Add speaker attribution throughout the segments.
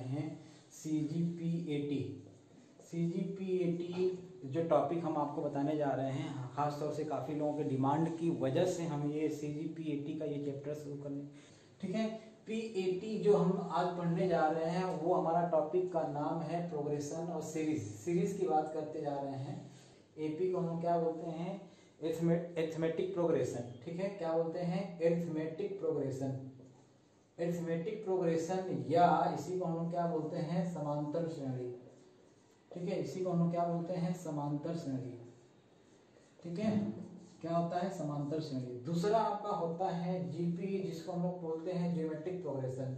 Speaker 1: हैं CGPAT। CGPAT जो topic हम आपको बताने जा रहे हैं, खास तौर से काफ़ी लोगों के डिमांड की वजह से हम ये CGPAT का ये चैप्टर शुरू करने, ठीक है। PAT जो हम आज पढ़ने जा रहे हैं वो हमारा टॉपिक का नाम है प्रोग्रेशन और सीरीज की बात करते जा रहे हैं। AP को हम क्या बोलते हैं, एरिथमेटिक प्रोग्रेशन, ठीक है। क्या बोलते हैं, एरिथमेटिक प्रोग्रेशन। एरिथमेटिक प्रोग्रेशन या इसी को हम क्या बोलते हैं, समांतर श्रेणी, ठीक है। इसी को हम क्या बोलते हैं, समांतर श्रेणी, ठीक है। क्या होता है, समांतर श्रेणी। दूसरा आपका होता है GP, जिसको हम लोग बोलते हैं ज्योमेट्रिक प्रोग्रेशन,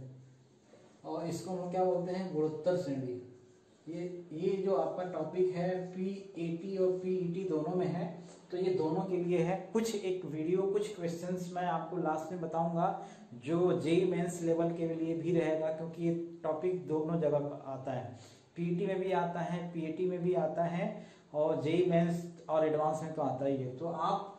Speaker 1: और इसको हम क्या बोलते हैं, गुणोत्तर श्रेणी। ये जो आपका टॉपिक है PAT और PET दोनों में है, तो ये दोनों के लिए है। कुछ एक वीडियो, कुछ क्वेश्चंस मैं आपको लास्ट में बताऊंगा जो JEE मेंस लेवल के लिए भी रहेगा, क्योंकि ये टॉपिक दोनों जगह आता है। PET में भी आता है, PAT में भी आता है, और JEE मेंस और एडवांस में तो आता ही है। तो आप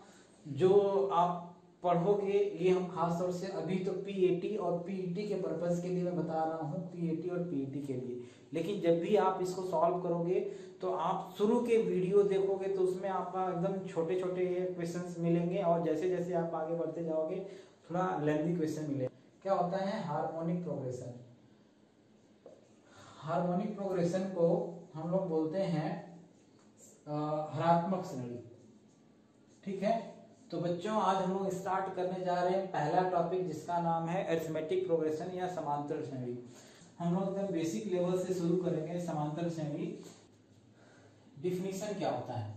Speaker 1: पढ़ोगे, ये हम खास तौर से अभी तो PAT और PET के पर्पज के लिए मैं बता रहा हूँ, PAT और PET के लिए। लेकिन जब भी आप इसको सॉल्व करोगे तो आप शुरू के वीडियो देखोगे तो उसमें आपका एकदम छोटे छोटे क्वेश्चंस मिलेंगे, और जैसे जैसे आप आगे बढ़ते जाओगे थोड़ा लेंथी क्वेश्चन मिलेगा। क्या होता है हार्मोनिक प्रोग्रेशन। हार्मोनिक प्रोग्रेशन को हम लोग बोलते हैं हरात्मक श्रेणी, ठीक है। तो बच्चों आज हम लोग स्टार्ट करने जा रहे हैं पहला टॉपिक, जिसका नाम है अरिथमेटिक प्रोग्रेशन या समांतर श्रेणी। हम लोग एकदम बेसिक लेवल से शुरू करेंगे। समांतर श्रेणी डिफिनीशन क्या होता है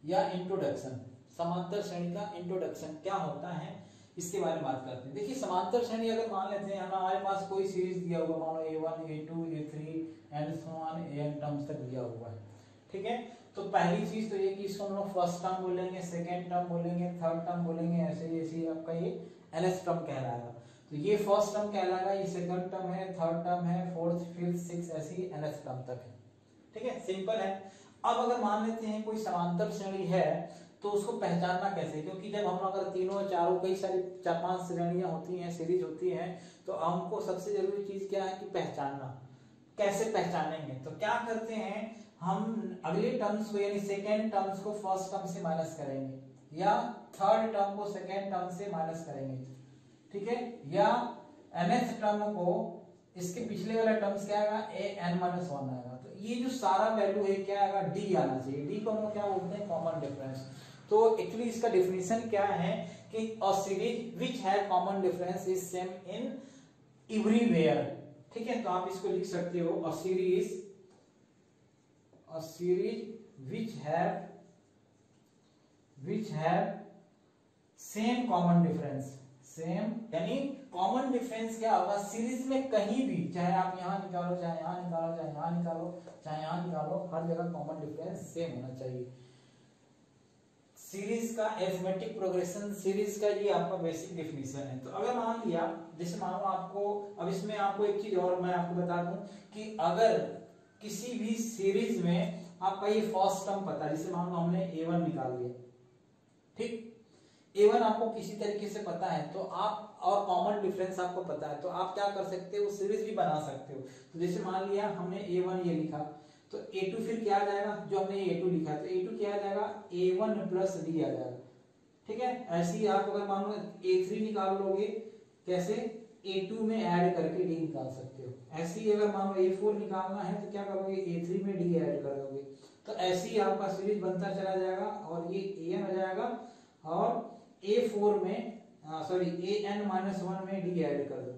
Speaker 1: या इंट्रोडक्शन, समांतर श्रेणी का इंट्रोडक्शन क्या होता है, इसके बारे में बात करते हैं। देखिए समांतर श्रेणी अगर मान लेते हैं हमारे पास कोई सीरीज दिया हुआ, मान लो A1 A2 A3 and so on AN terms तक दिया हुआ है, ठीक है। तो पहली चीज तो ये कि इसको हम लोग फर्स्ट टर्म बोलेंगे, सेकेंड टर्म बोलेंगे, थर्ड टर्म बोलेंगे, ऐसे ऐसे आपका ये NS टर्म कहलाएगा। तो ये फर्स्ट टर्म कहलाएगा, ये सेकंड टर्म है, थर्ड टर्म है, फोर्थ फिफ्थ सिक्स ऐसी NS टर्म तक है, ठीक है। सिंपल है। अब अगर मान लेते हैं कोई समांतर श्रेणी है तो उसको पहचानना कैसे, क्योंकि जब हम अगर तीनों चारों कई सारी 4-5 श्रेणियां होती हैं, सीरीज होती हैं, तो हमको सबसे जरूरी चीज क्या है कि पहचानना। कैसे पहचानेंगे, तो क्या करते हैं हम अगले टर्म्स को यानी सेकेंड टर्म्स को फर्स्ट टर्म से माइनस करेंगे, या थर्ड टर्म को सेकेंड टर्म से माइनस करेंगे, ठीक है। या nth टर्म को इसके पिछले वाला टर्म्स क्या आएगा, AN-1 आएगा। तो ये जो सारा वैल्यू है क्या आएगा, D आना चाहिए। D को हम लोग क्या बोलते हैं, कॉमन डिफरेंस। तो एक्चुअली इसका डेफिनेशन क्या है कि a series which have common difference is same in everywhere, ठीक है। तो आप इसको लिख सकते हो a series which have same common difference. Same यानी कॉमन डिफरेंस क्या होगा, सीरीज में कहीं भी, चाहे आप यहां निकालो, चाहे यहां निकालो, चाहे यहां निकालो, चाहे यहां निकालो, हर जगह कॉमन डिफरेंस सेम होना चाहिए। सीरीज का अरिथमेटिक प्रोग्रेशन, सीरीज का ये आपका बेसिक डेफिनेशन है। तो अगर मान लिया, जैसे मान लो आपको, अब इसमें आपको एक चीज और मैं आपको बता दूं कि अगर किसी भी सीरीज में आपका ये फर्स्ट टर्म पता है, जैसे मान लो हमने A1 निकाल लिया, ठीक। A1 आपको किसी तरीके से पता है तो आप, और कॉमन डिफरेंस आपको पता है, तो आप क्या कर सकते हो, सीरीज भी बना सकते हो। तो जैसे मान लिया हमने A1 ये लिखा, तो A2 फिर क्या आ जाएगा, जो हमने A2 लिखा है तो A2 क्या आ जाएगा, A1 प्लस D आ जाएगा, ठीक है। ऐसे ही आप अगर मान लो A3 निकाल लोगे, कैसे, A2 में ऐड करके D निकाल सकते हो। ऐसे ही अगर मान लो A4 निकालना है तो क्या करोगे, A3 में D ऐड कर दोगे। तो ऐसे ही आपका सीरीज बनता चला जाएगा, और ये AN हो जाएगा, और A4 में सॉरी AN-1 में D ऐड कर दो,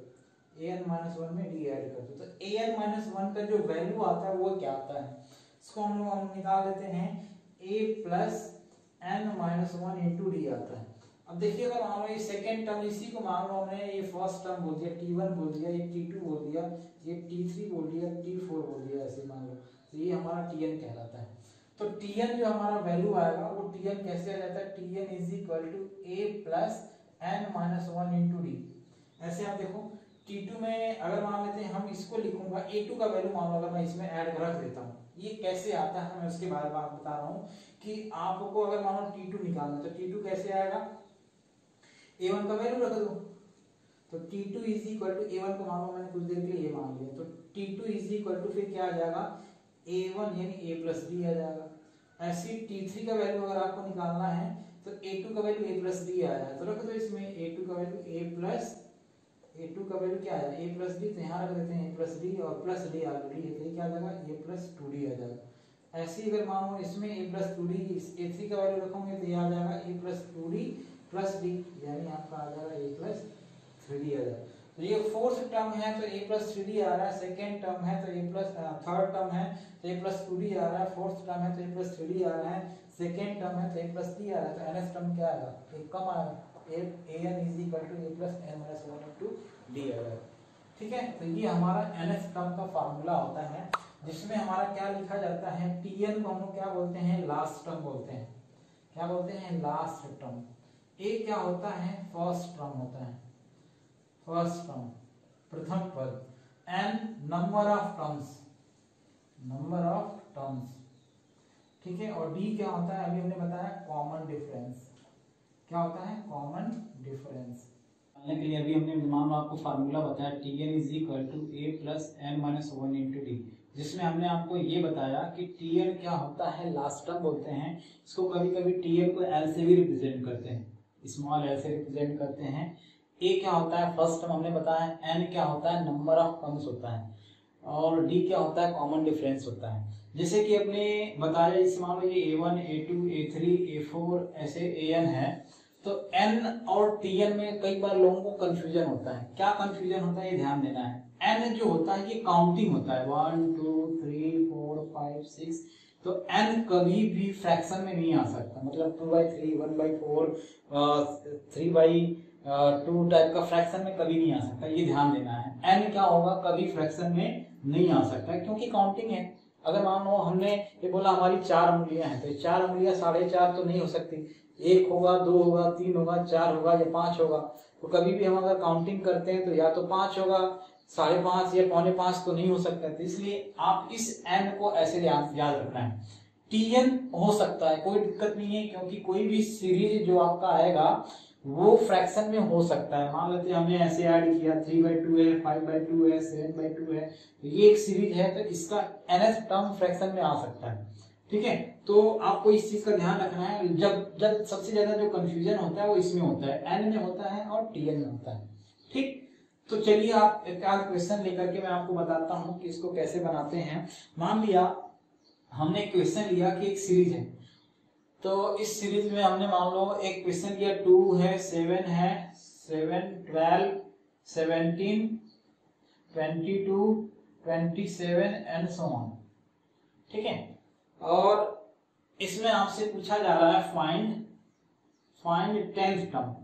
Speaker 1: AN-1 में D ऐड कर दो। तो AN-1 का जो वैल्यू आता है वो क्या आता है, इसको हम लोग निकाल लेते हैं, A plus N-1 into D आता है। अब देखिए अगर मान लो ये सेकेंड टर्म, इसी को मान लो हमने ये फर्स्ट टर्म बोल दिया, T1 बोल दिया, ये T2 बोल दिया, ये T3 बोल दिया, T4 बोल दिया, ऐसे मान लो, तो ये हमारा Tn कहलाता है। तो Tn जो हमारा वैल्यू आएगा वो Tn कैसे आ जाता है, Tn is equal to A plus N-1 into D। ऐसे आप देखो T2 में अगर मान लेते हैं हम, इसको लिखूंगा A2 का वैल्यू मान लो अगर मैं इसमें ऐड कर रख देता हूँ, ये कैसे आता है मैं उसके बारे में आपको बता रहा हूँ कि आपको अगर मान लो T2 निकालना है तो T2 कैसे आएगा, A1 का वैल्यू रख दो, तो T2 is equal to A1 को मान लो मैंने कुछ देर के लिए ये मान लिया, तो T2 इज इक्वल टू फिर क्या आ जाएगा A1 यानी A प्लस डी आ जाएगा। ऐसे T3 का वैल्यू अगर आपको निकालना है तो A2 का वैल्यू A प्लस डी आ जाएगा। तो रख दो इसमें A2 का वैल्यू A2 का वैल्यू क्या आया A प्लस डी, तो यहाँ रख देते हैं A प्लस डी और प्लस डी ऑलरेडी है तो क्या आ जाएगा A प्लस 2D आ जाएगा। ऐसे ही अगर मान लो इसमें A प्लस 2D A3 का वैल्यू रखोगे तो ये आ जाएगा A plus 2D plus D यानी आपका आ जाएगा A प्लस 3D आ जाएगा। तो ये फोर्थ टर्म है तो A प्लस 3D आ रहा है, सेकेंड टर्म है तो A प्लस थर्ड टर्म है तो A प्लस 2D आ रहा है, फोर्थ टर्म है तो A प्लस 3D आ रहा है, सेकेंड टर्म है तो A प्लस D आ रहा है। तो nth टर्म क्या आएगा एक कम आएगा an is equal to A plus n minus 1 into D आ जाएगा। ठीक है, तो ये हमारा nth टर्म का फार्मूला होता है जिसमें हमारा क्या लिखा जाता है Tn को हम लोग क्या बोलते हैं लास्ट टर्म बोलते हैं। क्या बोलते हैं लास्ट टर्म। A क्या होता है फर्स्ट टर्म होता है, फर्स्ट टर्म प्रथम पद। n number of terms, number of terms. ठीक है, और D क्या होता है अभी हमने बताया कॉमन डिफरेंस। क्या होता है कॉमन डिफरेंस। के लिए अभी हमने मान लो आपको फार्मूला बताया Tn is equal to A plus n minus 1 into D, जिसमें हमने आपको ये बताया कि Tn क्या होता है लास्ट टर्म बोलते हैं। इसको कभी कभी Tn को L से भी रिप्रेजेंट करते हैं, स्मॉल L से रिप्रेजेंट करते हैं। A क्या होता है फर्स्ट टर्म हमने बताया, N क्या होता है नंबर ऑफ टर्म्स होता है, और D क्या होता है कॉमन डिफरेंस होता है। जैसे कि अपने बताया इस मान लो ये A1 A2 A3 A4 ऐसे An है, तो n और Tn में कई बार लोगों को कंफ्यूजन होता है। क्या कंफ्यूजन होता है ये ध्यान देना है। n जो होता है ये काउंटिंग होता है 1 2 3 4 5 6, तो n कभी भी फ्रैक्शन में नहीं आ सकता, मतलब 2/3 1/4 3/2 टाइप का फ्रैक्शन में कभी नहीं आ सकता, ये ध्यान देना है। n क्या होगा कभी फ्रैक्शन में नहीं आ सकता क्योंकि काउंटिंग है। अगर मान लो हमने ये बोला हमारी 4 उंगलियां हैं, तो 4 उंगलियां 4.5 तो नहीं हो सकती, 1 होगा 2 होगा 3 होगा 4 होगा या 5 होगा। तो कभी भी हम अगर काउंटिंग करते हैं तो या तो 5 होगा, 5.5 या 4.25 तो नहीं हो सकता। तो इसलिए आप इस n को ऐसे याद रखना है। Tn हो सकता है, कोई दिक्कत नहीं है, क्योंकि कोई भी सीरीज जो आपका आएगा वो फ्रैक्शन में हो सकता है। मान लेते हैं हमने ऐसे ऐड किया 3/2 है 5/2 है 7/2 है, तो ये एक सीरीज है, तो इसका nth टर्म फ्रैक्शन में आ सकता है। ठीक है, तो आपको इस चीज का ध्यान रखना है। जब सबसे ज्यादा जो कंफ्यूजन होता है वो इसमें होता है, n में होता है और Tn में होता है। ठीक, तो चलिए आप एक आध क्वेश्चन लेकर के मैं आपको बताता हूँ कि इसको कैसे बनाते हैं। मान लिया हमने क्वेश्चन लिया कि एक सीरीज है, तो इस सीरीज में हमने मान लो एक क्वेश्चन लिया 2 है 7 है 7 12 17 22 27 एंड सो ऑन। ठीक है, और इसमें आपसे पूछा जा रहा है find 10th term.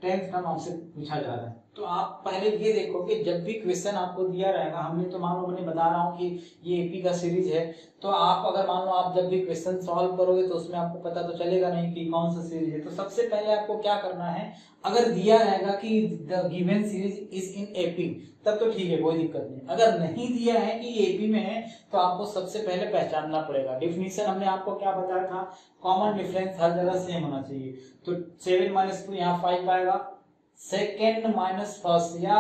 Speaker 1: 10th term आपसे पूछा जा रहा है। तो आप पहले ये देखो कि जब भी क्वेश्चन आपको दिया रहेगा, हमने तो मान लो मैंने बता रहा हूँ कि ये एपी का सीरीज है, तो आप अगर मान लो आप जब भी क्वेश्चन सॉल्व करोगे तो उसमें आपको पता तो चलेगा नहीं कि कौन सा सीरीज है। तो सबसे पहले आपको क्या करना है, अगर दिया रहेगा कि the given series is in AP तब तो ठीक है, कोई दिक्कत नहीं। अगर नहीं दिया है कि एपी में है तो आपको सबसे पहले पहचानना पड़ेगा। डेफिनेशन हमने आपको क्या बताया था, कॉमन डिफरेंस हर जगह सेम होना चाहिए। तो 7 - 2 यहाँ 5 आएगा, सेकेंड माइनस फर्स्ट या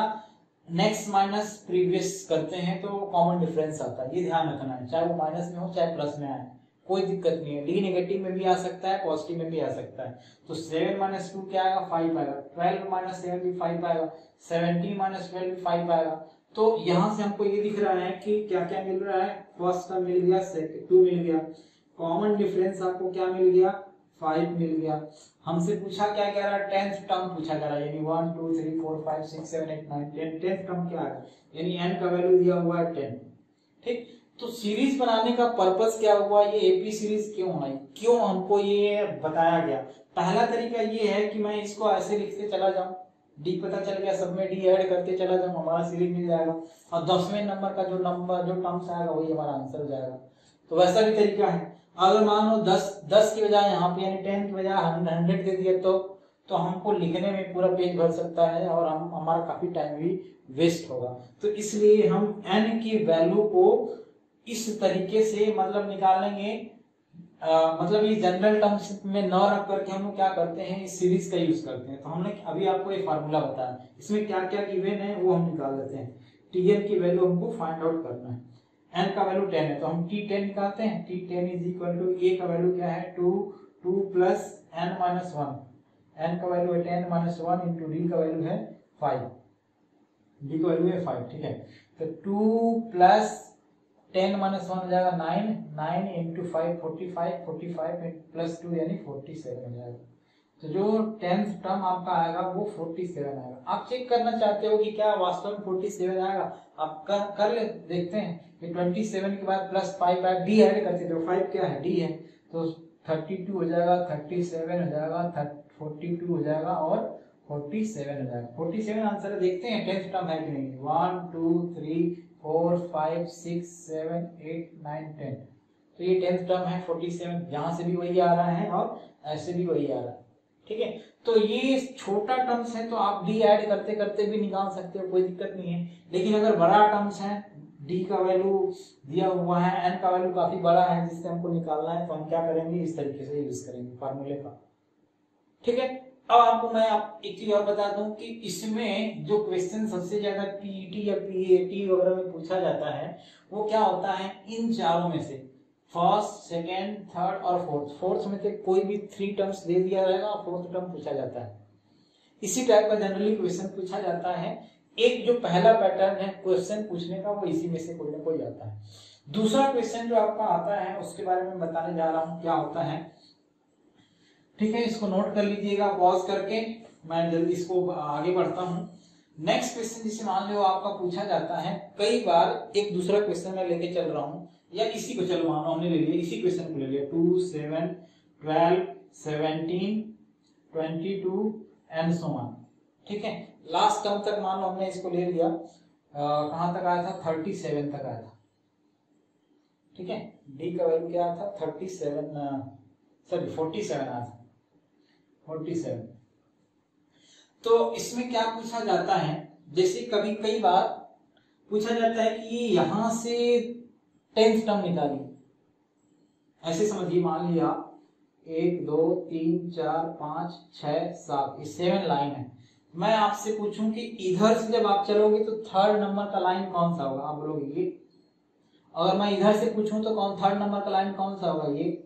Speaker 1: नेक्स्ट माइनस प्रीवियस करते हैं तो कॉमन डिफरेंस आता है, ये ध्यान रखना है। चाहे वो माइनस में हो चाहे प्लस में आए, कोई दिक्कत नहीं है। डी नेगेटिव में भी आ सकता है, पॉजिटिव में भी आ सकता है। तो 7 - 2 क्या आएगा 5 आएगा, 12 - 7 भी 5 आएगा, 17 - 12 भी 5 आएगा। तो यहाँ से हमको ये दिख रहा है कि क्या क्या मिल रहा है, फर्स्ट टर्म मिल गया, 2 मिल गया, कॉमन डिफरेंस आपको क्या मिल गया 5 मिल गया। हमसे पूछा क्या कह रहा है, 10th टर्म पूछा जा रहा है, यानी 1 2 3 4 5 6 7 8 9 10। 10th टर्म क्या है, यानी n का वैल्यू दिया हुआ है 10। ठीक, तो सीरीज बनाने का पर्पस क्या हुआ, ये एपी सीरीज क्यों बनाई, क्यों हमको ये बताया गया। पहला तरीका ये है कि मैं इसको ऐसे लिखते चला जाऊं, डी पता चल गया, सब में डी ऐड करते चला जाऊं, हमारा सीरीज मिल जाएगा, और 10वें नंबर का जो टर्म्स आएगा वही हमारा आंसर हो जाएगा। तो वैसा भी तरीका है। अगर मान लो 10 की बजाय यहाँ पे यानी 10 की बजाय 100 दे दिया तो हमको लिखने में पूरा पेज भर सकता है और हमारा काफी टाइम भी वेस्ट होगा। तो इसलिए हम n की वैल्यू को इस तरीके से मतलब निकालेंगे, मतलब ये जनरल टर्म्स में न रख करके हम लोग क्या करते हैं, इस सीरीज का यूज करते हैं। तो हमने अभी आपको एक फार्मूला बताया, इसमें क्या क्या गिवन है वो हम निकाल लेते हैं। Tn की वैल्यू हमको फाइंड आउट करना है। n का वैल्यू 10 है तो हम T10 निकालते हैं। T10 is equal to a का वैल्यू क्या है 2 प्लस n माइनस 1, n का वैल्यू है 10 माइनस 1 इंटू d का वैल्यू है 5, d का वैल्यू है 5। ठीक है, तो 2 प्लस 10 माइनस 1 हो जाएगा 9, 9 इंटू 5 45, 45 प्लस 2 यानी 47 हो जाएगा। तो जो 10th टर्म आपका आएगा वो 47 आएगा। आप चेक करना चाहते हो कि क्या वास्तव में 47 आएगा, आप कर ले देखते हैं कि 27 के बाद प्लस 5 आएगा, डी ऐड करते थे, 5 क्या है डी है, तो 32 हो जाएगा, 37 हो जाएगा, 42 हो जाएगा और 47 हो जाएगा। 47 आंसर है, देखते हैं 10th टर्म है कि नहीं। 1 2 3 4 5 6 7 8 9 10, तो ये 10th टर्म है 47, यहाँ से भी वही आ रहा है और ऐसे भी वही आ रहा है। ठीक है, तो ये छोटा टर्म्स है तो आप डी ऐड करते करते भी निकाल सकते हो, कोई दिक्कत नहीं है। लेकिन अगर बड़ा टर्म्स है, डी का वैल्यू दिया हुआ है, एन का वैल्यू काफी बड़ा है जिससे हमको निकालना है, तो हम क्या करेंगे, इस तरीके से यूज करेंगे फार्मूले का। ठीक है, अब आपको मैं एक चीज और बता दूं कि इसमें जो क्वेश्चन सबसे ज्यादा पीईटी या पीएटी वगैरह में पूछा जाता है वो क्या होता है, इन चारों में से फर्स्ट, सेकेंड, थर्ड और फोर्थ। फोर्थ में से कोई भी 3 टर्म्स दे दिया रहेगा और फोर्थ टर्म पूछा जाता है। इसी टाइप का जनरली क्वेश्चन पूछा जाता है। एक जो पहला पैटर्न है क्वेश्चन पूछने का वो इसी में से कोई ना कोई आता है। दूसरा क्वेश्चन जो आपका आता है उसके बारे में बताने जा रहा हूं क्या होता है। ठीक है, इसको नोट कर लीजिएगा पॉज करके, मैं जल्दी इसको आगे बढ़ता हूं। नेक्स्ट क्वेश्चन जिसे मान लो आपका पूछा जाता है, कई बार एक दूसरा क्वेश्चन मैं लेके चल रहा हूं, या इसी को चलो मानो हमने ले लिया, इसी क्वेश्चन को ले लिया 2 7 12 17 22 एंड सो ऑन। ठीक है, लास्ट टर्म तक मान लो हमने इसको ले लिया, कहां तक आया था 37 तक आया था। ठीक है, डी का वैल्यू क्या था 47 आया था 47। तो इसमें क्या पूछा जाता है, जैसे कभी कई बार पूछा जाता है कि यहां से 10th टर्म निकालिए, ऐसे समझिए, मान लिया 1 2 3 4 5 6 7 ये 7 लाइन है। मैं आपसे पूछूं कि इधर से जब आप चलोगे तो थर्ड नंबर का लाइन कौन सा होगा, आप बोलोगे ये। अगर मैं इधर से पूछूं तो कौन थर्ड नंबर का लाइन कौन सा होगा, ये।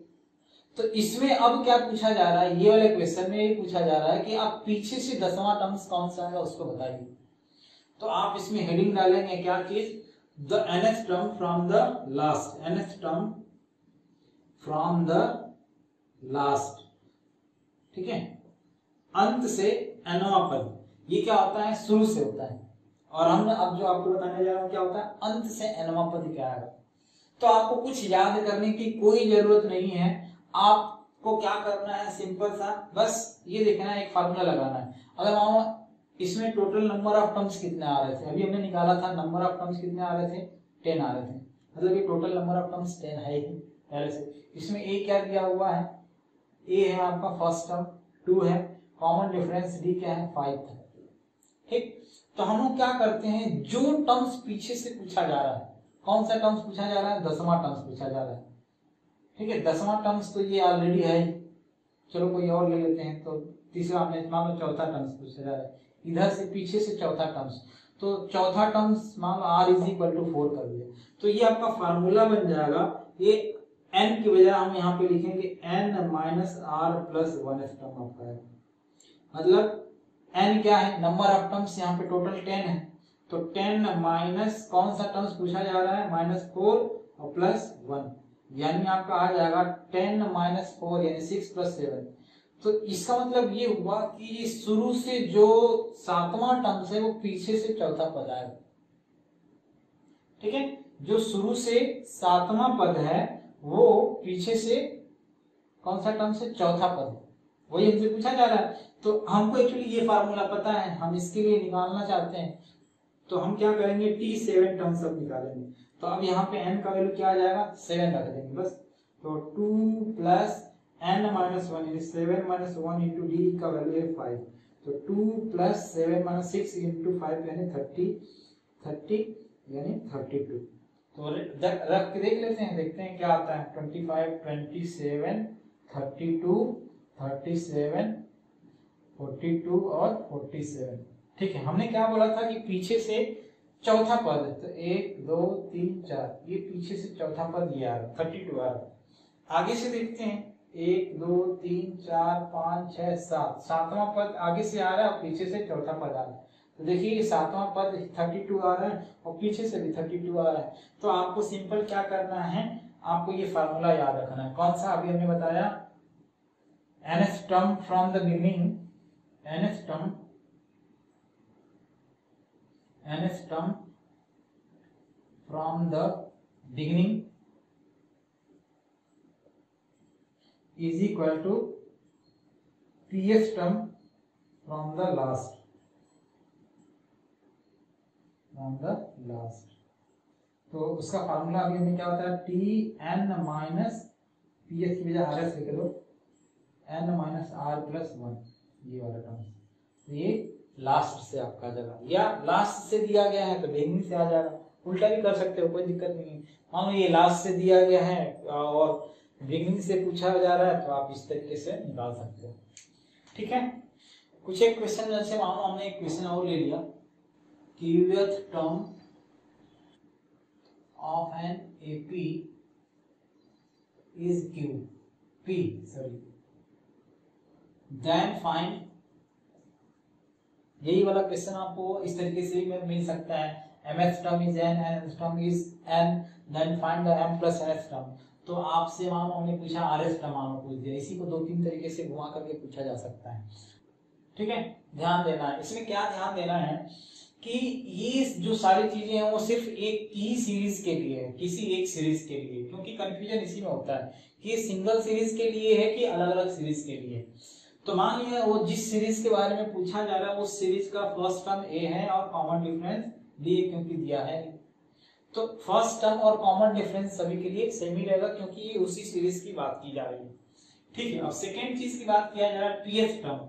Speaker 1: तो इसमें अब क्या पूछा जा रहा है, ये वाले क्वेश्चन में ये पूछा जा रहा है कि आप पीछे से 10वां टर्म्स कौन सा है उसको बताइए। तो आप इसमें हेडिंग डालेंगे क्या चीज, the nth term from the last, nth term from the last. ठीक है, अंत से nवां पद, ये क्या होता है, शुरू से होता है। और हम अब जो आपको बताने जा रहा हूं क्या होता है, अंत से nवां पद क्या है। तो आपको कुछ याद करने की कोई जरूरत नहीं है, आपको क्या करना है, सिंपल सा बस ये देखना है, एक फार्मूला लगाना है। अगर मान इसमें टोटल नंबर ऑफ टर्म्स कितने आ रहे थे, अभी हमने निकाला था नंबर ऑफ टर्म्स कितने आ रहे थे 10 आ रहे थे, मतलब ये टोटल नंबर ऑफ टर्म्स 10 है ही पहले से। इसमें ए क्या दिया हुआ है, ए है आपका फर्स्ट टर्म, 2 है, कॉमन डिफरेंस डी क्या है 5 था। ठीक, तो हम लोग क्या करते हैं, जो टर्म्स पीछे से पूछा जा रहा है, कौन सा टर्म्स पूछा जा रहा है, 10वां टर्म्स पूछा जा रहा है। ठीक है, 10वां टर्म्स तो ये ऑलरेडी है ही, चलो कोई और ले लेते हैं। तो तीसरा हमने मान लो चौथा टर्म्स पूछा जा रहा है, इधर से पीछे से चौथा टर्म्स, तो चौथा टर्म्स मान लो r इज इक्वल टू 4 कर दिया, तो ये आपका फार्मूला बन जाएगा। ये n की बजाय हम यहाँ पे लिखेंगे n minus r plus 1 term आपका है, मतलब n क्या है, नंबर ऑफ टर्म्स यहाँ पे टोटल 10 है, तो 10 माइनस कौन सा टर्म्स पूछा जा रहा है, -4 और +1, यानी आपका आ जाएगा 10 माइनस 4 यानी 6 + 7। तो इसका मतलब ये हुआ कि शुरू से जो 7वां टर्म्स है वो पीछे से चौथा पद आएगा। ठीक है, जो शुरू से 7वां पद है वो पीछे से कौन सा टर्म से चौथा पद, वही हमसे पूछा जा रहा है। तो हमको एक्चुअली ये फार्मूला पता है, हम इसके लिए निकालना चाहते हैं, तो हम क्या करेंगे, T7 टर्म सब निकालेंगे। तो अब यहाँ पे n का वैल्यू क्या आ जाएगा, 7 रख देंगे बस। तो 2 प्लस n माइनस 1 यानी 7 माइनस 1 इंटू डी का वैल्यू है 5, तो 2 प्लस 7 माइनस 6 इंटू 5 यानी 30 यानी 32। तो रख के देख लेते हैं, देखते हैं क्या आता है, 25 27 32 37 42 और 47। ठीक है, हमने क्या बोला था कि पीछे से चौथा पद, तो 1 2 3 4, ये पीछे से चौथा पद ये आ रहा 32 आ रहा। आगे से देखते हैं 1 2 3 4 5 6 7, सातवां पद आगे से आ रहा है और पीछे से चौथा पद आ रहा है। तो देखिए ये सातवां पद 32 आ रहा है और पीछे से भी 32 आ रहा है। तो आपको सिंपल क्या करना है, आपको ये फार्मूला याद रखना है। कौन सा? अभी हमने बताया nth term from the beginning, nth term from the beginning is equal to pth term from the last, तो उसका फार्मूला अभी हमें क्या होता है, T N minus P H की वजह आर एस लिख दो, N minus are plus one, ये वाला टर्म। तो ये लास्ट से आपका आ जाएगा, या लास्ट से दिया गया है तो बिगिनिंग से आ जाएगा, उल्टा भी कर सकते हो, कोई दिक्कत नहीं है। मान लो ये लास्ट से दिया गया है और बिगिनिंग से पूछा जा रहा है, तो आप इस तरीके से निकाल सकते हो। ठीक है, कुछ एक क्वेश्चन जैसे मान लो हमने एक क्वेश्चन और ले लिया, क्यूथ term of an AP is Q, P, sorry, then find, यही वाला क्वेश्चन आपको इस तरीके से भी मिल सकता है, mth term is n and nth term is n, then find the m plus nth term। तो आपसे मानो हमने पूछा rth term मानो पूछ दिया, इसी को दो तीन तरीके से घुमा करके पूछा जा सकता है। ठीक है, ध्यान देना है इसमें, क्या ध्यान देना है कि ये जो सारी चीजें हैं वो सिर्फ एक ही सीरीज के लिए है, किसी एक सीरीज के लिए, क्योंकि कंफ्यूजन इसी में होता है कि ये सिंगल सीरीज के लिए है कि अलग अलग सीरीज के लिए। तो मान लिया वो जिस सीरीज के बारे में पूछा जा रहा है उस सीरीज का फर्स्ट टर्म ए है और कॉमन डिफरेंस डी है, क्योंकि दिया है। तो फर्स्ट टर्म और कॉमन डिफरेंस सभी के लिए सेम ही रहेगा, क्योंकि ये उसी सीरीज की बात की जा रही है। ठीक है, अब सेकेंड चीज की बात किया जा रहा है पीएच टर्म।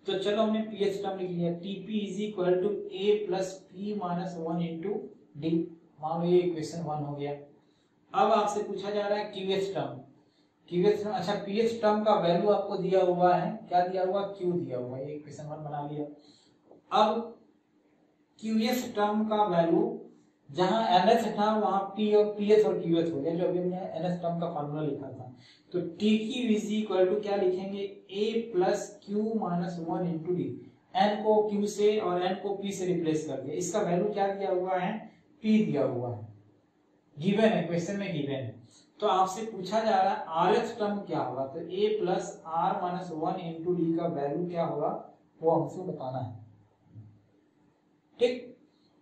Speaker 1: तो चलो हमने पीएच टर्म लिख लिया, TP is equal to A plus P minus one into D. मान लो ये इक्वेशन 1 हो गया। अब आपसे पूछा जा रहा है क्यूएच टर्म, क्यूएच टर्म, अच्छा पीएच टर्म का वैल्यू आपको दिया हुआ है, क्या दिया हुआ, क्यू दिया हुआ है, ये इक्वेशन 1 बना लिया। अब क्यूएच टर्म का वैल्यू जहां nth था वहां पी और पीएच और क्यूएच हो गया, जो अभी हमने nth टर्म का फार्मूला लिखा था। तो टी की इज इक्वल टू क्या लिखेंगे, a plus q minus one into d. N को क्यू से और एन को पी से रिप्लेस कर दिया, इसका वैल्यू क्या दिया हुआ है, पी दिया हुआ है, गिवन है, क्वेश्चन में गिवन है। तो आपसे पूछा जा रहा है आरएथ टर्म क्या होगा, तो a plus are minus one into d का वैल्यू क्या होगा वो हमसे बताना है। ठीक,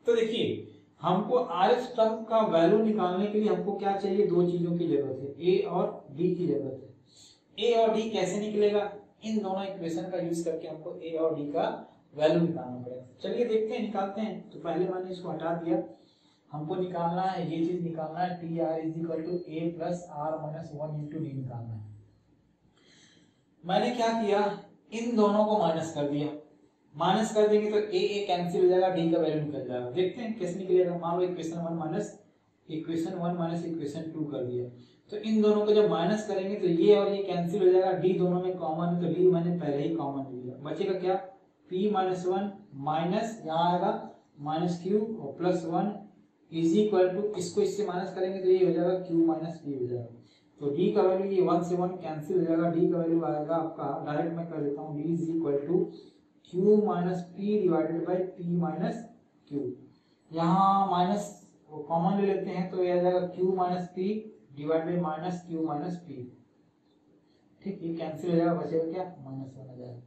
Speaker 1: तो देखिए हमको आरएथ टर्म का वैल्यू निकालने के लिए हमको क्या चाहिए, दो चीजों की जरूरत है, ए और डी की जरूरत है। ए और डी कैसे निकलेगा, इन दोनों इक्वेशन का यूज करके हमको ए और डी का वैल्यू निकालना पड़ेगा। चलिए देखते हैं, निकालते हैं। तो पहले मैंने इसको हटा दिया, हमको निकालना है ये चीज निकालना है, T are is equal to A plus are minus one into D निकालना है। मैंने क्या किया, इन दोनों को माइनस कर दिया, माइनस कर देंगे तो ए कैंसिल हो जाएगा, डी का वैल्यू निकल जाएगा। देखते हैं कैसे निकलेगा। मान लो इक्वेशन 1 माइनस इक्वेशन 2 कर दिया, तो इन दोनों को जब माइनस करेंगे तो ये और ये कैंसिल हो जाएगा, डी दोनों में कॉमन है तो डी मैंने पहले ही कॉमन लिया, बचेगा क्या, p माइनस वन माइनस यहाँ आएगा माइनस क्यू और plus one is equal to, इसको इससे माइनस करेंगे तो ये हो जाएगा q माइनस p हो जाएगा। तो d का वैल्यू ये 1 से 1 कैंसिल हो जाएगा, d का वैल्यू आएगा आपका, डायरेक्ट मैं कर देता हूँ, d is equal to q minus p divided by p minus q. यहाँ माइनस कॉमन ले लेते हैं तो ये आ जाएगा q minus p divide by minus q minus p. ठीक, ये कैंसिल हो जाएगा, बचेगा क्या, माइनस वन आ जाएगा,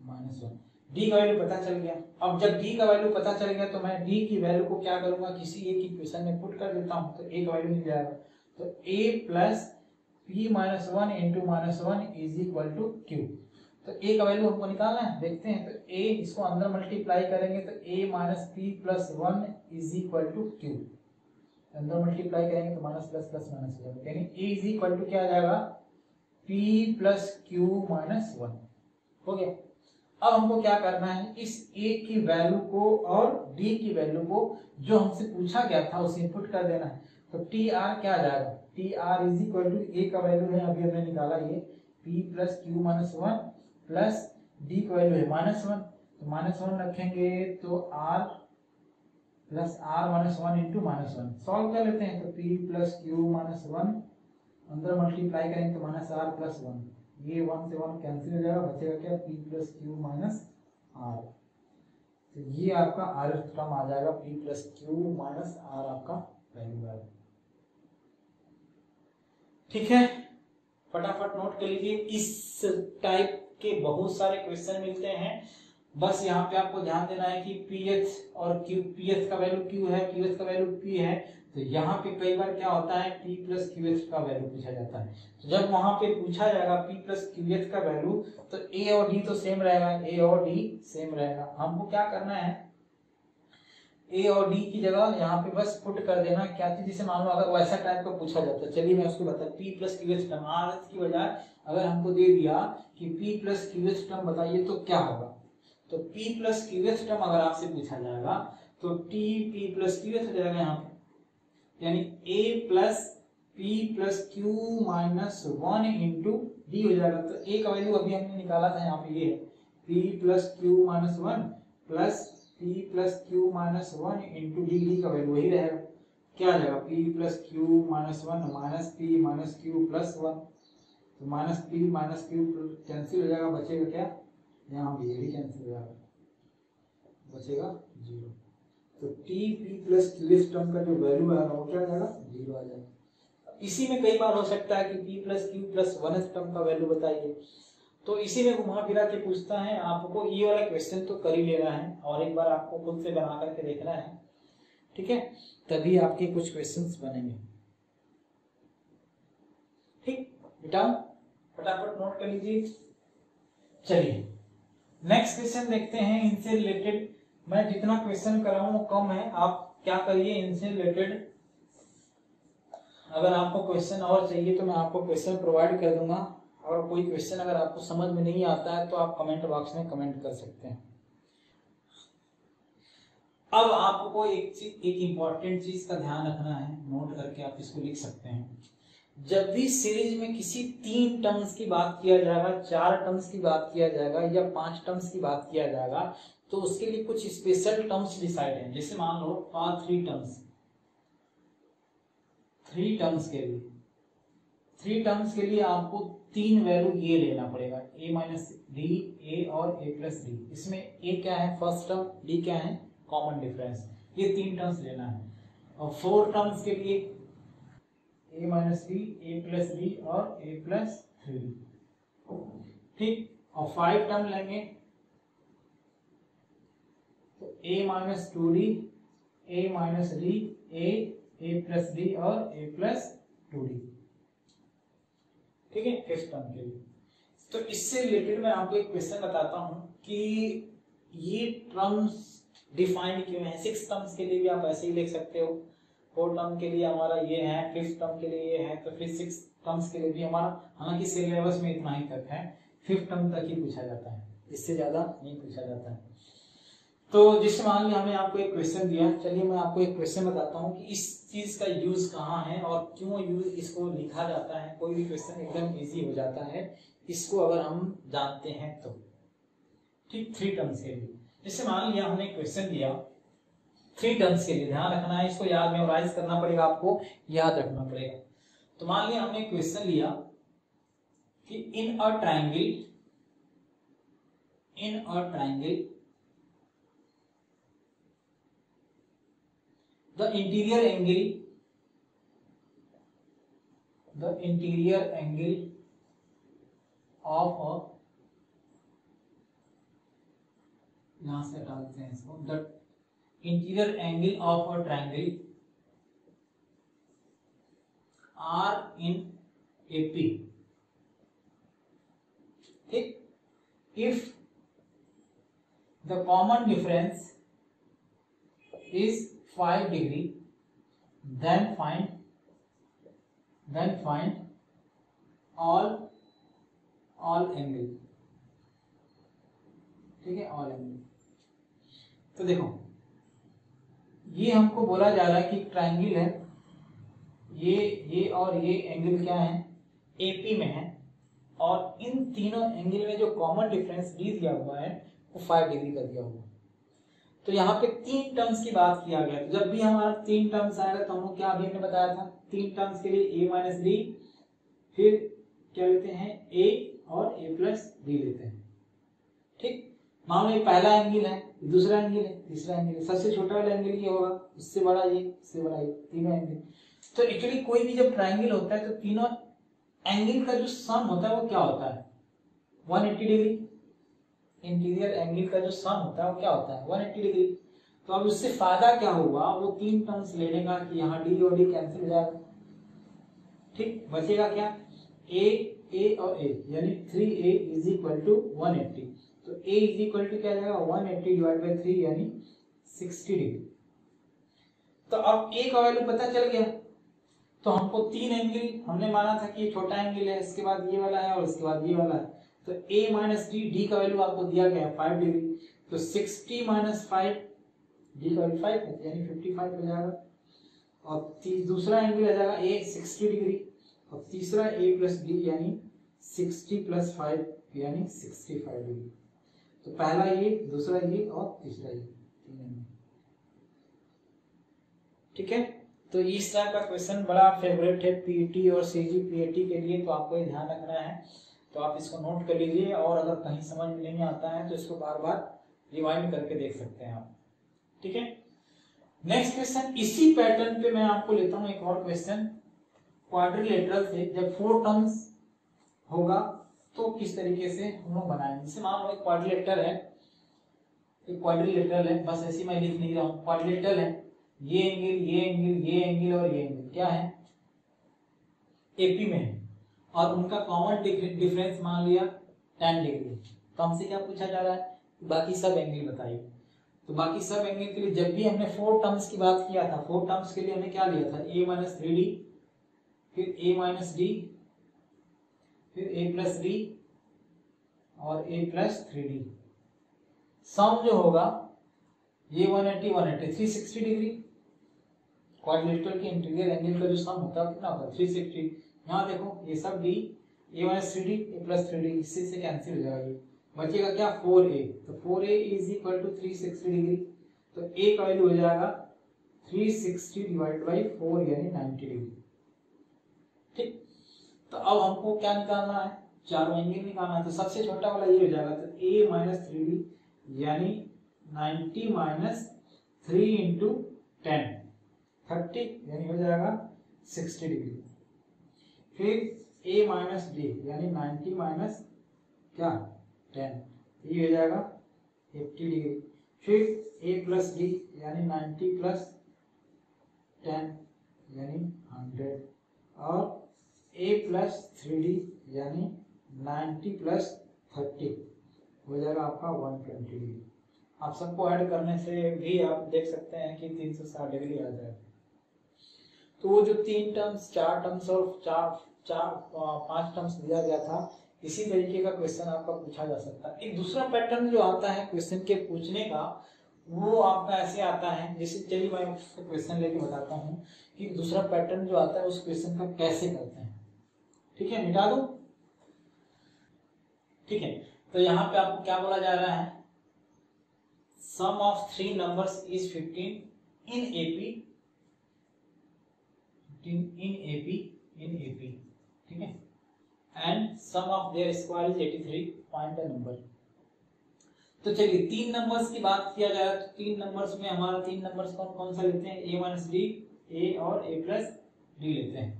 Speaker 1: माइनस वन। डी का वैल्यू पता चल गया। अब जब डी का वैल्यू पता चल गया तो मैं डी की वैल्यू को क्या करूंगा, किसी एक इक्वेशन में पुट कर देता हूँ, तो ए का वैल्यू मिल जाएगा। तो a plus P minus one into minus one is equal to q. तो ए का वैल्यू हमको निकालना है, देखते हैं। तो ए इसको अंदर मल्टीप्लाई करेंगे तो a minus p plus one is equal to q, अंदर मल्टीप्लाई करेंगे तो माइनस प्लस प्लस माइनस हो जाएगा, यानी ए इज इक्वल टू क्या आ जाएगा, p plus q minus one हो गया। अब हमको क्या करना है, इस a की वैल्यू को और d की वैल्यू को जो हमसे पूछा गया था उसे इनपुट कर देना है। तो टी आर क्या आ जाएगा, t are is equal to a का वैल्यू है अभी हमने निकाला ये p plus q minus one plus d का वैल्यू है माइनस वन, तो माइनस वन रखेंगे तो r plus are minus one into minus one. Solve कर लेते हैं तो p plus q minus one, अंदर मल्टीप्लाई करेंगे तो माइनस आर प्लस वन, ये वन से वन कैंसिल हो जाएगा, बचेगा क्या P plus q minus r. तो ये आपका आर टर्म आ जाएगा, p plus q minus r आपका वैल्यू है। ठीक है, फटाफट नोट कर लीजिए। इस टाइप के बहुत सारे क्वेश्चन मिलते हैं, बस यहाँ पे आपको ध्यान देना है कि पीएच और क्यू, पीएच का वैल्यू क्यू है, क्यूएच का वैल्यू पी है, तो यहाँ पे कई बार क्या होता है पी प्लस क्यूएच का वैल्यू पूछा जाता है। तो जब वहां पे पूछा जाएगा पी प्लस क्यूएच का वैल्यू, तो ए और डी तो सेम रहेगा, ए और डी सेम रहेगा। हमको क्या करना है, ए और डी की जगह यहाँ पे बस पुट कर देना क्या चीज, जिसे मान लो अगर वैसा टाइप का पूछा जाता है। चलिए मैं उसको बता, p plus q h term, r की बजाय अगर हमको दे दिया कि पी प्लस क्यूएच टर्म बताइए तो क्या होगा। तो P प्लस क्यूएच टर्म अगर आपसे पूछा जाएगा तो टी पी प्लस क्यूएच हो जाएगा यहाँ पे, यानी A plus P plus q minus one into D हो जाएगा। तो A का वैल्यू अभी हमने निकाला था, यहाँ पे ये है P plus q minus one plus P plus q minus one into d, d का वैल्यू वही रहेगा, क्या आ जाएगा P plus q minus one minus p minus q plus one. तो minus p minus q cancel हो जाएगा, बचेगा क्या, यहाँ भी ये भी कैंसिल हो जाएगा, बचेगा जीरो। तो t p plus q h term का जो वैल्यू आएगा वो क्या आ जाएगा, जीरो आ जाएगा। इसी में कई बार हो सकता है कि P plus Q plus one term का वैल्यू बताइए, तो इसी में घुमा फिरा के पूछता है। आपको ये वाला क्वेश्चन तो कर ही लेना है और एक बार आपको खुद से बना करके देखना है, ठीक है, तभी आपके कुछ क्वेश्चंस बनेंगे। ठीक बेटा, फटाफट नोट कर लीजिए। चलिए नेक्स्ट क्वेश्चन देखते हैं। इनसे रिलेटेड मैं जितना क्वेश्चन कर रहा हूं वो कम है, आप क्या करिए इनसे रिलेटेड अगर आपको क्वेश्चन और चाहिए तो मैं आपको क्वेश्चन प्रोवाइड कर दूंगा, और कोई क्वेश्चन अगर आपको समझ में नहीं आता है तो आप कमेंट बॉक्स में कमेंट कर सकते हैं। अब आपको एक इंपॉर्टेंट चीज का ध्यान रखना है, नोट करके आप इसको लिख सकते हैं। जब भी सीरीज में किसी 3 टर्म्स की बात किया जाएगा, 4 टर्म्स की बात किया जाएगा या 5 टर्म्स की बात किया जाएगा, तो उसके लिए कुछ स्पेशल टर्म्स डिसाइड हैं। जैसे मान लो 3 टर्म्स, 3 टर्म्स के लिए 3 टर्म्स के लिए आपको 3 वैल्यू ये लेना पड़ेगा, a माइनस डी, ए और a प्लस डी। इसमें a क्या है फर्स्ट टर्म, d क्या है कॉमन डिफरेंस, ये 3 टर्म्स लेना है। और 4 टर्म्स के लिए a minus b, a plus b और a प्लस 3, ठीक। और 5 टर्म लेंगे तो a minus 2d, a minus d, a plus d और a प्लस 2d, ठीक है, 5th टर्म के लिए। तो इससे रिलेटेड मैं आपको एक क्वेश्चन बताता हूं कि ये टर्म्स डिफाइंड क्यों है। 6 टर्म्स के लिए भी आप ऐसे ही लिख सकते हो, 4 टर्म के लिए हमारा ये है, 5th टर्म के लिए ये है, तो फिर 6 टर्म्स के लिए भी हमारा, हालांकि सिलेबस में इतना ही तक है, 5th टर्म तक ही पूछा जाता है, इससे ज्यादा नहीं पूछा जाता है। तो जिससे मान लिया हमने आपको एक क्वेश्चन दिया, चलिए मैं आपको एक क्वेश्चन बताता हूँ कि इस चीज का यूज कहाँ है और क्यों यूज इसको लिखा जाता है। कोई भी क्वेश्चन एकदम इजी हो जाता है इसको अगर हम जानते हैं तो, ठीक। 3 टर्म्स के लिए, जैसे मान लिया हमने क्वेश्चन दिया 3 टर्म्स के लिए, ध्यान रखना है, इसको याद मेमोराइज करना पड़ेगा, आपको याद रखना पड़ेगा। तो मान लिया हमने क्वेश्चन लिया कि in a triangle the interior angle of a, यहां से हटाते हैं इसको, the interior angle of a triangle are in AP, ठीक। if the common difference is 5 degree then find all angle, ठीक है, all angle। तो देखो ये हमको बोला जा रहा है कि ट्रायंगल है, ये और ये एंगल क्या है एपी में है, और इन तीनों एंगल में जो कॉमन डिफरेंस डी दिया हुआ है वो 5 डिग्री का दिया हुआ है। तो यहाँ पे 3 टर्म्स की बात किया गया। तो जब भी हमारा 3 टर्म्स आएगा तो हम लोग क्या अभी हमने बताया था, 3 टर्म्स के लिए a माइनस डी, फिर क्या लेते हैं a और a प्लस डी लेते हैं। ठीक, मान लो ये पहला एंगल है, दूसरा एंगल है, तीसरा एंगल है, सबसे छोटा वाला एंगल ये होगा, उससे बड़ा ये, उससे बड़ा ये, तीनों एंगल। तो एक्चुअली कोई भी जब ट्रायंगल होता है तो तीनों एंगल का जो सम होता है वो क्या होता है, 180 डिग्री। इंटीरियर एंगल का जो सम होता है वो क्या होता है, 180 डिग्री। तो अब उससे फायदा क्या होगा, वो 3 टर्म्स ले लेगा कि यहाँ डी और डी कैंसिल हो जाएगा। ठीक, बचेगा क्या, a और a, यानी 3a इज इक्वल टू 180। तो a इज इक्वल टू क्या जाएगा, 180 डिवाइड बाई 3 यानी 60 डिग्री। तो अब a का वैल्यू पता चल गया। तो हमको 3 एंगल हमने माना था कि ये छोटा एंगल है, इसके बाद ये वाला है और इसके बाद ये वाला है। तो a माइनस डी का वैल्यू आपको दिया गया है 5 डिग्री। तो 60 माइनस 5, डी का वैल्यू 5 है यानी 55 हो जाएगा। और दूसरा एंगल आ जाएगा a 60 डिग्री, और तीसरा a प्लस डी यानी 60 प्लस 5 यानी 65 डिग्री। तो पहला ये, दूसरा ये और तीसरा ये, तीन एंगल। ठीक है, तो इस टाइप का क्वेश्चन बड़ा फेवरेट है पीईटी और सीजी पीएटी के लिए, तो आपको ये ध्यान रखना है। तो आप इसको नोट कर लीजिए, और अगर कहीं समझ में नहीं आता है तो इसको बार बार रिवाइंड करके देख सकते हैं आप। ठीक है, नेक्स्ट क्वेश्चन इसी पैटर्न पे मैं आपको लेता हूँ एक और क्वेश्चन, क्वाड्रिलेटरल से जब 4 टर्म्स होगा तो किस तरीके से हम लोग बनाएंगे। जैसे मान लो एक क्वाड्रिलेटरल है, एक क्वाड्रिलेटरल है, बस ऐसी मैं लिख नहीं रहा हूँ, क्वाड्रिलेटरल है, ये एंगल, ये एंगल, ये एंगल और ये एंगल क्या है, एपी में है, और उनका कॉमन डिफरेंस मान लिया 10 डिग्री। तो हमसे क्या पूछा जा रहा है, बाकी सब एंगल बताइए। तो बाकी सब एंगल के लिए जब भी हमने 4 टर्म्स की बात किया था, 4 टर्म्स के लिए हमने क्या लिया था, a माइनस 3d, फिर a माइनस डी, फिर a प्लस डी और a प्लस 3d। सम जो होगा ये 180 180 360 डिग्री। क्वाड्रिलेटरल के इंटीरियर एंगल का जो सम होता है कितना होता है, 360। यहाँ देखो ये सब d, a minus 3d, a plus 3d, इससे से कैंसिल हो जाएगा, बचेगा क्या 4a। तो 4a is equal to 360 degree. तो a का वैल्यू हो जाएगा 360 डिवाइड बाई 4 यानी 90 डिग्री। ठीक, तो अब हमको क्या निकालना है, चारों एंगल निकालना है। तो सबसे छोटा वाला ये हो जाएगा, तो a माइनस 3d यानी 90 माइनस 3 इंटू 10 30 यानी हो जाएगा 60 डिग्री। फिर a माइनस डी यानी 90 माइनस क्या 10, ये हो जाएगा 80 डिग्री। फिर a प्लस डी यानी 90 प्लस 10 यानी 100, और a प्लस 3d यानी 90 प्लस 30 हो जाएगा आपका 120 डिग्री। आप सबको ऐड करने से भी आप देख सकते हैं कि 360 डिग्री आ जाएगा। तो वो जो 3 टर्म्स 4 टर्म्स और 5 टर्म्स दिया गया था, इसी तरीके का क्वेश्चन आपका पूछा जा सकता है। एक दूसरा पैटर्न जो आता है क्वेश्चन के पूछने का, वो आपका ऐसे आता है, जैसे चलिए मैं क्वेश्चन लेके बताता हूँ कि दूसरा पैटर्न जो आता है उस क्वेश्चन का कैसे करते हैं। ठीक है, मिटा दो। ठीक है, तो यहाँ पे आपको क्या बोला जा रहा है, sum of 3 numbers is 15 in AP, in AP, ठीक है, and sum of their square is 83, find the number. तो चलिए 3 नंबर्स की बात किया जाए तो 3 नंबर्स में हमारा 3 नंबर्स कौन कौन सा लेते हैं, a माइनस डी, a और a प्लस डी लेते हैं।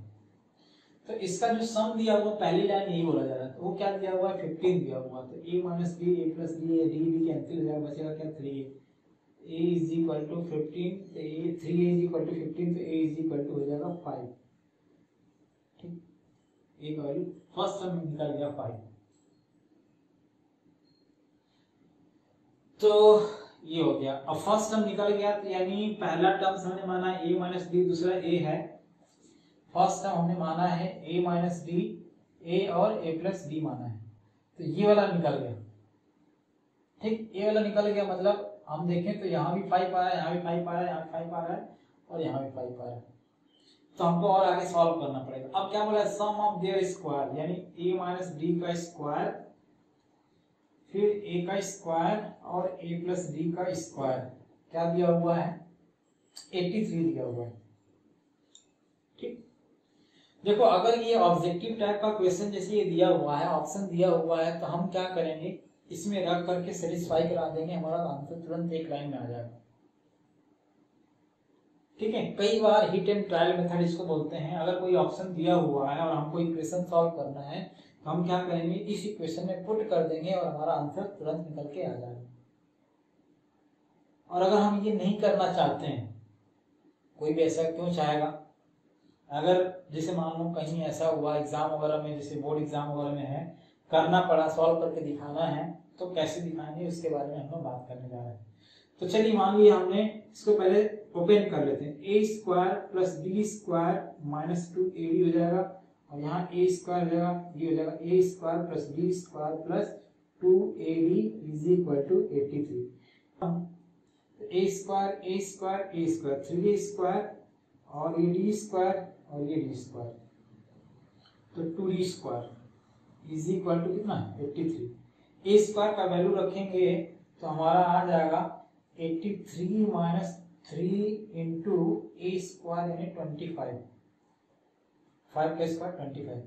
Speaker 1: तो इसका जो सम दिया हुआ पहली लाइन यही बोला जा रहा है, तो वो क्या दिया हुआ है 15 दिया हुआ, तो a minus d, a plus D, D भी कैंसिल हो जाएगा, बचेगा क्या 3a, a is equal to 15, तो a 3a is equal to 15, तो a इज इक्वल टू हो जाएगा 5। ठीक, a का वैल्यू फर्स्ट टर्म में निकल गया 5। तो ये हो गया, अब फर्स्ट टर्म निकल गया, तो यानी पहला टर्म हमने माना a माइनस डी, दूसरा a है, फर्स्ट टर्म हमने माना है a माइनस डी, a और a प्लस डी माना है, तो ये वाला निकल गया। ठीक, ये वाला निकल गया, मतलब हम देखें तो यहाँ भी 5 आ रहा है, यहाँ भी 5 आ रहा है, यहाँ भी 5 आ रहा है और यहाँ भी 5 आ रहा है। तो हमको और आगे सॉल्व करना पड़ेगा। अब क्या बोला, सम ऑफ देयर स्क्वायर, यानी a माइनस डी का स्क्वायर, फिर a का स्क्वायर और a प्लस डी का स्क्वायर, क्या दिया हुआ है, 83 दिया हुआ है। ठीक, देखो अगर ये ऑब्जेक्टिव टाइप का क्वेश्चन जैसे ये दिया हुआ है, ऑप्शन दिया हुआ है, तो हम क्या करेंगे, इसमें रख करके सेटिस्फाई करा देंगे, हमारा आंसर तुरंत एक लाइन में आ जाएगा। ठीक है, कई बार हिट एंड ट्रायल मेथड इसको बोलते हैं। अगर कोई ऑप्शन दिया हुआ है और हमको इक्वेशन सॉल्व करना है, तो हम क्या करेंगे, इस इक्वेशन में पुट कर देंगे और हमारा आंसर तुरंत निकल के आ जाएगा। और अगर हम ये नहीं करना चाहते हैं, कोई भी ऐसा क्यों चाहेगा, अगर जैसे मान लो कहीं ऐसा हुआ एग्जाम वगैरह में, जैसे बोर्ड एग्जाम वगैरह में है, करना पड़ा, सॉल्व करके दिखाना है, तो कैसे दिखाएंगे उसके बारे में हम लोग बात करने जा रहे हैं। तो चलिए मान लिया हमने इसको पहले ओपन कर लेते हैं, a square plus b square minus 2ab हो जाएगा, और यहाँ ए स्क्वायर हो जाएगा, ये हो जाएगा a square plus b square plus 2ab is equal to 83। A square a square a square 3a square और ये डी स्क्वायर और ये डी स्क्वायर, तो 2d square is equal to कितना 83। ए स्क्वायर का वैल्यू रखेंगे तो हमारा आ जाएगा 83 माइनस 3 इंटू ए स्क्वायर यानी 25, 5 का स्क्वायर 25,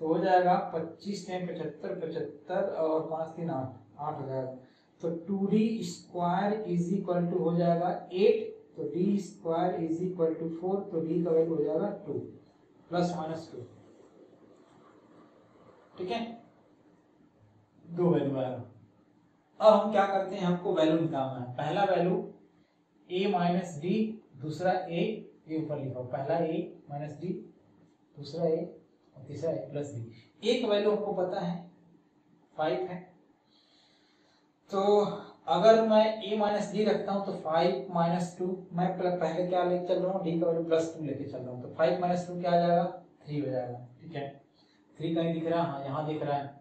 Speaker 1: तो हो जाएगा 25 में 75, 75 और 5 3 8 हो जाएगा। तो 2d square is equal to हो जाएगा 8, तो d square is equal to 4, तो d का वैल्यू हो जाएगा 2 प्लस माइनस 2। ठीक है, दो वैल्यू आएगा। अब हम क्या करते हैं, हमको वैल्यू निकालना है। पहला वैल्यू a माइनस डी, दूसरा a, ये ऊपर लिखा हो, पहला a माइनस डी, दूसरा a और तीसरा a प्लस डी। एक वैल्यू हमको पता है 5 है, तो अगर मैं a माइनस डी रखता हूं तो 5 माइनस 2, मैं पहले क्या लेके चल रहा हूँ, d का वैल्यू प्लस 2 लेके चल रहा हूँ, तो 5 माइनस 2 क्या आ जाएगा 3 हो जाएगा। ठीक है, 3 कहीं दिख रहा है, हाँ यहाँ दिख रहा है,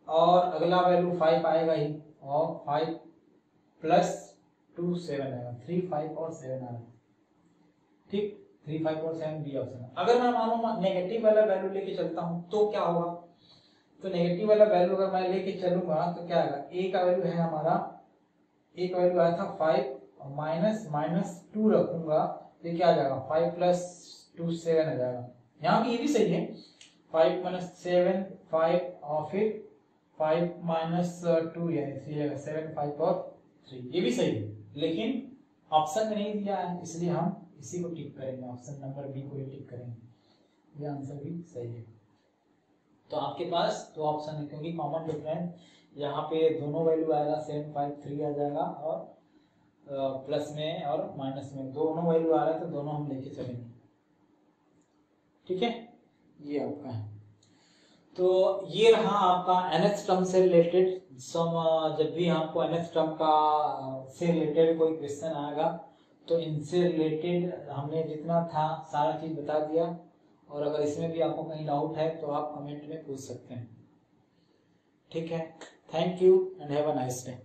Speaker 1: और अगला वैल्यू 5 आएगा ही, और 5 प्लस 2 7 आएगा, 3 5 और 7 आएगा। ठीक, 3 5 और 7 बी ऑप्शन है। अगर मैं मानो नेगेटिव वाला वैल्यू लेके चलता हूं तो क्या होगा, तो नेगेटिव वाला वैल्यू अगर मैं लेके चलूंगा तो क्या आएगा, a का वैल्यू है हमारा, a का वैल्यू आया था 5 और माइनस माइनस 2 रखूंगा तो क्या आ जाएगा 5 प्लस 2 7 आ जाएगा। यहाँ भी ये भी सही है, 5 माइनस 7 5 और फिर 5 माइनस 2 यानी 3 आएगा, 7 5 और 3, ये भी सही है, लेकिन ऑप्शन में नहीं दिया है, इसलिए हम इसी को टिक करेंगे, ऑप्शन नंबर बी को ही टिक करेंगे, ये आंसर भी सही है। तो आपके पास दो ऑप्शन है, क्योंकि कॉमन डिफरेंस यहाँ पे दोनों वैल्यू आएगा, 7 5 3 आ जाएगा, और प्लस में और माइनस में दोनों वैल्यू आ रहा है, तो दोनों हम लेके चलेंगे। ठीक है, ये आपका है। तो ये रहा आपका NH टर्म से रिलेटेड सम। जब भी आपको NH टर्म का से रिलेटेड कोई क्वेश्चन आएगा तो इनसे रिलेटेड हमने जितना था सारा चीज बता दिया, और अगर इसमें भी आपको कहीं डाउट है तो आप कमेंट में पूछ सकते हैं। ठीक है, thank you and have a nice day.